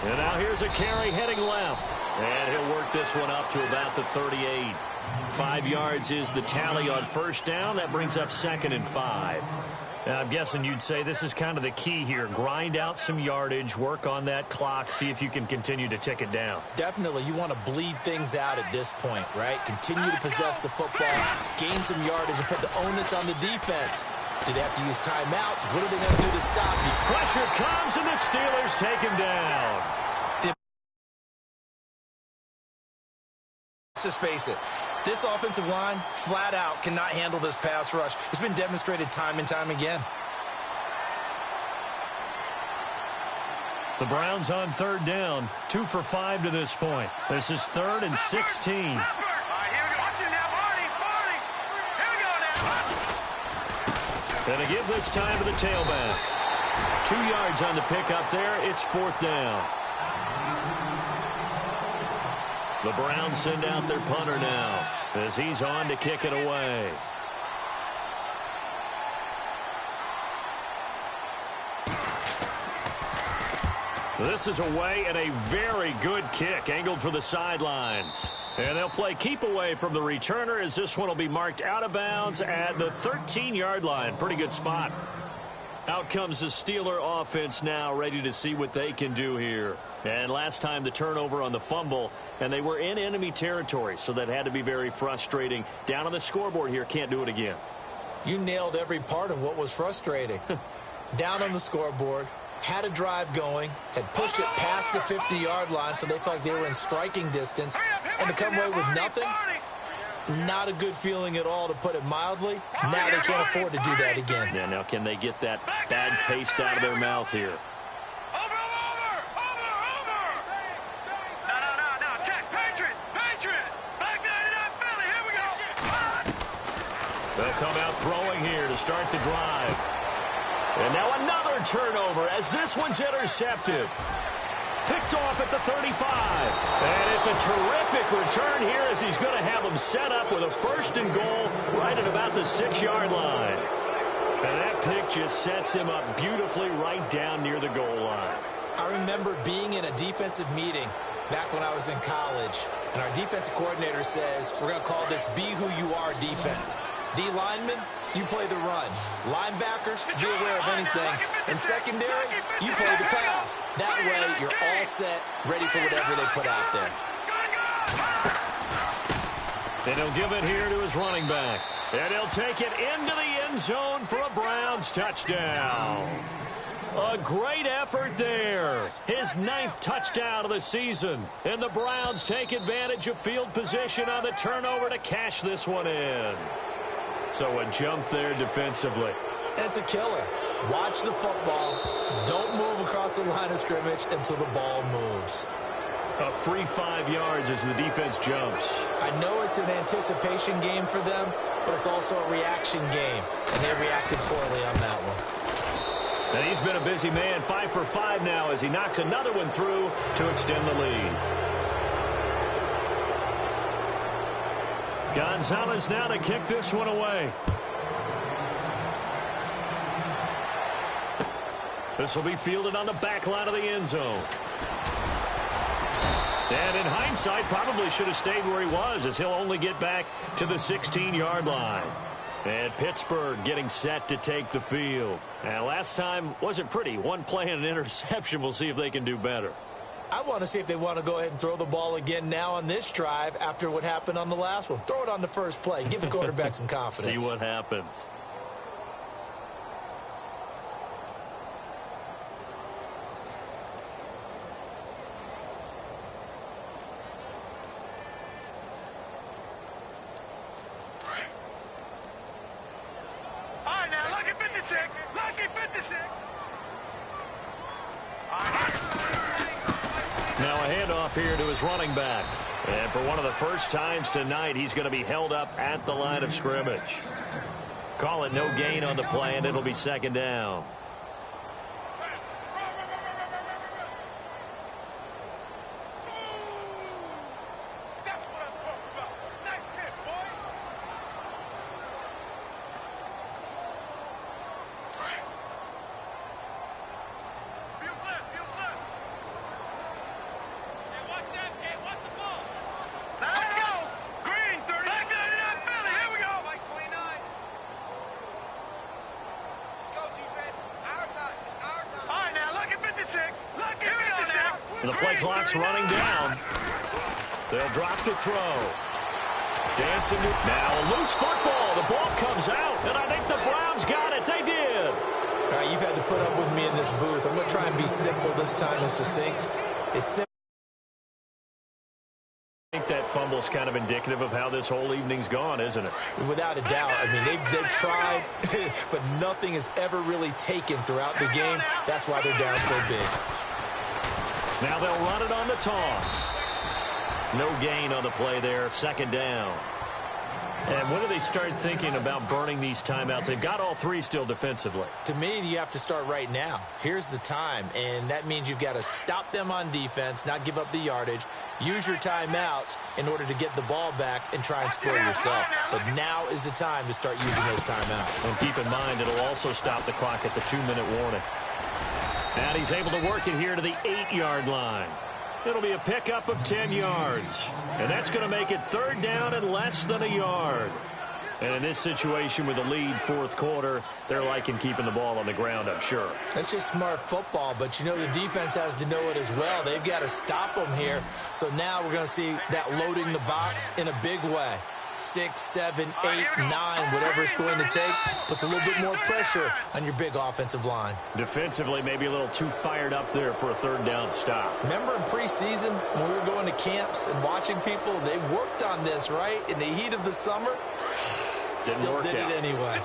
And now here's a carry heading left. And he'll work this one up to about the 38. 5 yards is the tally on first down. That brings up 2nd and 5. Now, I'm guessing you'd say this is kind of the key here. Grind out some yardage, work on that clock, see if you can continue to tick it down. Definitely. You want to bleed things out at this point, right? Continue to possess the football, gain some yardage, and put the onus on the defense. Do they have to use timeouts? What are they going to do to stop you? Pressure comes, and the Steelers take him down. Let's just face it. This offensive line, flat out, cannot handle this pass rush. It's been demonstrated time and time again. The Browns on 3rd down, 2 for 5 to this point. This is 3rd and 16. And a give this time to the tailback. 2 yards on the pickup there. It's 4th down. The Browns send out their punter now as he's on to kick it away. This is away and a very good kick angled for the sidelines. And they'll play keep away from the returner as this one will be marked out of bounds at the 13-yard line. Pretty good spot. Out comes the Steeler offense now, ready to see what they can do here. And last time the turnover on the fumble, and they were in enemy territory, so that had to be very frustrating. Down on the scoreboard here, can't do it again. You nailed every part of what was frustrating. Down on the scoreboard, had a drive going, had pushed it past the 50-yard line, so they felt like they were in striking distance, and to come away with nothing, not a good feeling at all, to put it mildly. Now they can't afford to do that again. Yeah, now can they get that bad taste out of their mouth here? They'll come out throwing here to start the drive. And now another turnover as this one's intercepted. Picked off at the 35. And it's a terrific return here as he's going to have them set up with a 1st and goal right at about the 6-yard line. And that pick just sets him up beautifully right down near the goal line. I remember being in a defensive meeting back when I was in college, and our defensive coordinator says, we're going to call this Be Who You Are defense. D linemen, you play the run. Linebackers, be aware of anything. And secondary, you play the pass. That way, you're all set, ready for whatever they put out there. And he'll give it here to his running back. And he'll take it into the end zone for a Browns touchdown. A great effort there. His 9th touchdown of the season. And the Browns take advantage of field position on the turnover to cash this one in. So a jump there defensively. And it's a killer. Watch the football. Don't move across the line of scrimmage until the ball moves. A free 5 yards as the defense jumps. I know it's an anticipation game for them, but it's also a reaction game. And they reacted poorly on that one. And he's been a busy man. 5 for 5 now as he knocks another one through to extend the lead. Gonzalez now to kick this one away. This will be fielded on the back line of the end zone. And in hindsight, probably should have stayed where he was as he'll only get back to the 16-yard line. And Pittsburgh getting set to take the field. And last time wasn't pretty. One play and an interception. We'll see if they can do better. I want to see if they want to go ahead and throw the ball again now on this drive after what happened on the last one. Throw it on the first play. Give the quarterback some confidence. See what happens. All right, now, lucky 56. Lucky 56. Now a handoff here to his running back. And for one of the first times tonight, he's going to be held up at the line of scrimmage. Call it no gain on the play, and it'll be 2nd down. That's what I'm talking about. Nice hit, boy. Feel good, feel good. And the play clock's running down. They'll drop to throw. Dancing. Now a loose football. The ball comes out, and I think the Browns got it. They did. All right, you've had to put up with me in this booth. I'm going to try and be simple this time and succinct. It's simple. I think that fumble's kind of indicative of how this whole evening's gone, isn't it? Without a doubt. I mean, they've tried, but nothing is ever really taken throughout the game. That's why they're down so big. Now they'll run it on the toss. No gain on the play there. Second down. And when do they start thinking about burning these timeouts? They've got all three still defensively. To me, you have to start right now. Here's the time, and that means you've got to stop them on defense, not give up the yardage, use your timeouts in order to get the ball back and try and score yourself. But now is the time to start using those timeouts. And keep in mind, it'll also stop the clock at the 2-minute warning. And he's able to work it here to the 8-yard line. It'll be a pickup of 10 yards. And that's going to make it third down and less than a yard. And in this situation with the lead fourth quarter, they're liking keeping the ball on the ground, I'm sure. That's just smart football, but you know the defense has to know it as well. They've got to stop them here. So now we're going to see that loading the box in a big way. 6, 7, 8, 9, whatever it's going to take, puts a little bit more pressure on your big offensive line. Defensively, maybe a little too fired up there for a third down stop. Remember in preseason when we were going to camps and watching people, they worked on this, right? In the heat of the summer, still did it anyway.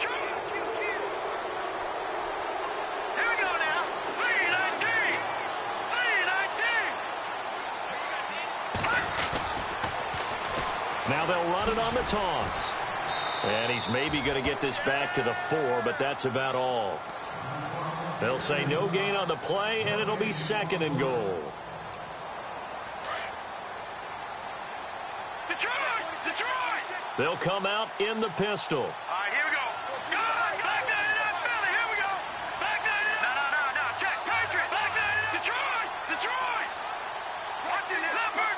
Now they'll run it on the toss. And he's maybe going to get this back to the 4, but that's about all. They'll say no gain on the play, and it'll be second and goal. Detroit! They'll come out in the pistol. All right, here we go. Back there in that Philly. Here we go. Back there in that. No. Check. Patriot. Back there in that. Detroit. Watch it. Leopard.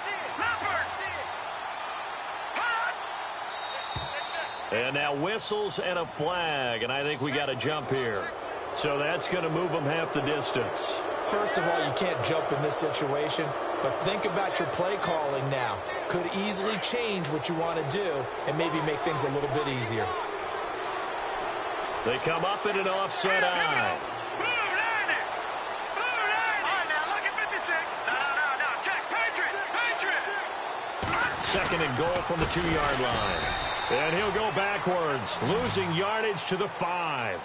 And now whistles and a flag, and I think we got a jump here. So that's going to move them half the distance. First of all, you can't jump in this situation, but think about your play calling now. Could easily change what you want to do and maybe make things a little bit easier. They come up in an offset eye. All right, now look at 56. No. Check. Patriot. Second and goal from the 2-yard line. And he'll go backwards, losing yardage to the 5.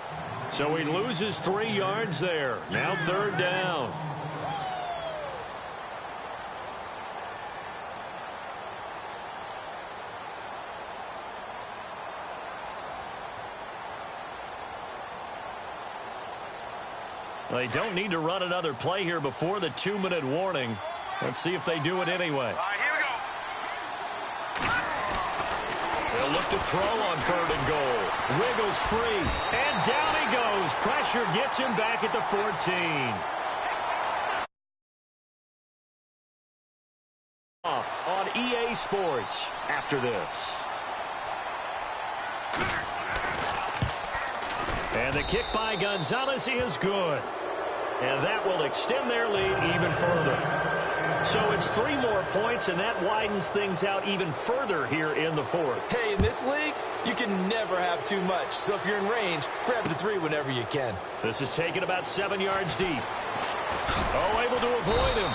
So he loses 3 yards there. Now third down. They don't need to run another play here before the 2-minute warning. Let's see if they do it anyway. All right, here we go. They'll look to throw on third and goal. Wiggles free, and down he goes. Pressure gets him back at the 14. Off on EA Sports after this. And the kick by Gonzalez is good. And that will extend their lead even further. So it's 3 more points, and that widens things out even further here in the fourth. Hey, in this league, you can never have too much. So if you're in range, grab the 3 whenever you can. This is taken about 7 yards deep. Oh, able to avoid him.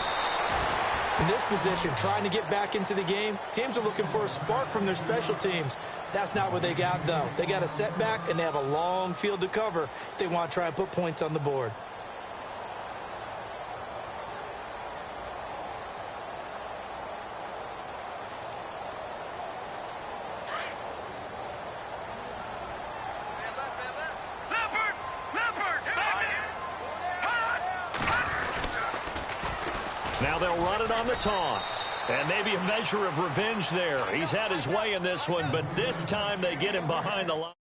In this position, trying to get back into the game, teams are looking for a spark from their special teams. That's not what they got, though. They got a setback, and they have a long field to cover if they want to try and put points on the board. Now they'll run it on the toss. And maybe a measure of revenge there. He's had his way in this one, but this time they get him behind the line.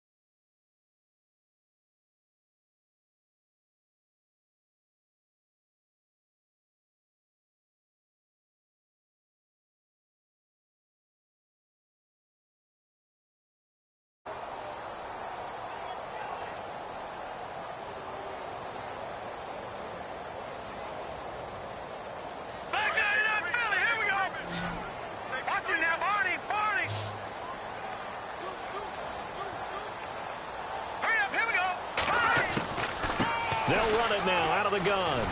They'll run it now out of the gun.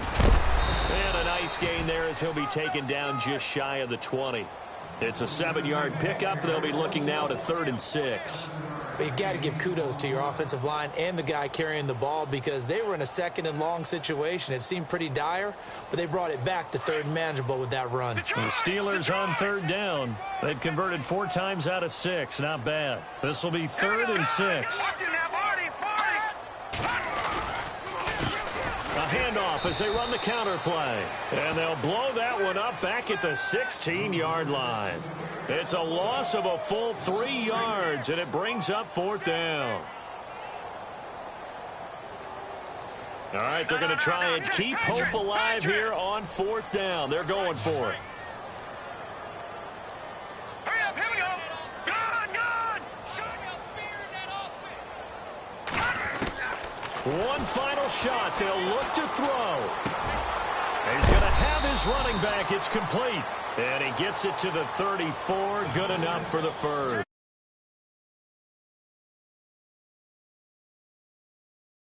And a nice gain there as he'll be taken down just shy of the 20. It's a 7-yard pickup. They'll be looking now to 3rd and 6. But you got to give kudos to your offensive line and the guy carrying the ball because they were in a 2nd and long situation. It seemed pretty dire, but they brought it back to 3rd and manageable with that run. The Steelers on 3rd down. They've converted 4 times out of 6. Not bad. This will be 3rd and 6. A handoff as they run the counter play. And they'll blow that one up back at the 16-yard line. It's a loss of a full 3 yards, and it brings up 4th down. All right, they're going to try and keep hope alive here on 4th down. They're going for it. Hurry up, here we go. Good. One final shot. They'll look to throw. He's going to have his running back. It's complete. And he gets it to the 34. Good enough for the first.